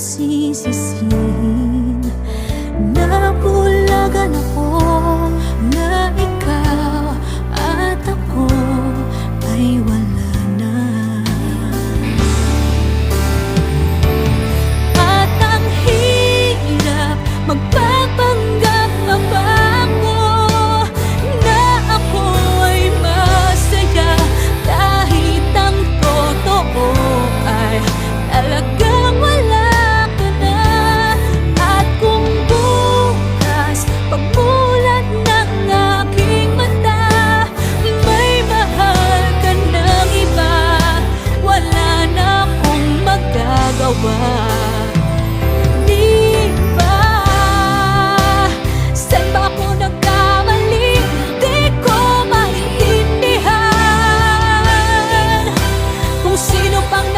sisisihin. Nabulagan ako na ikaw at ako ay wala na. At ang hirap magpapanggap pa ako na ako ay masaya, kahit ang totoo ay talagang wala ka na. At kung bukas pagmulat ng aking mata may mahal ka ng iba, wala na akong magagawa.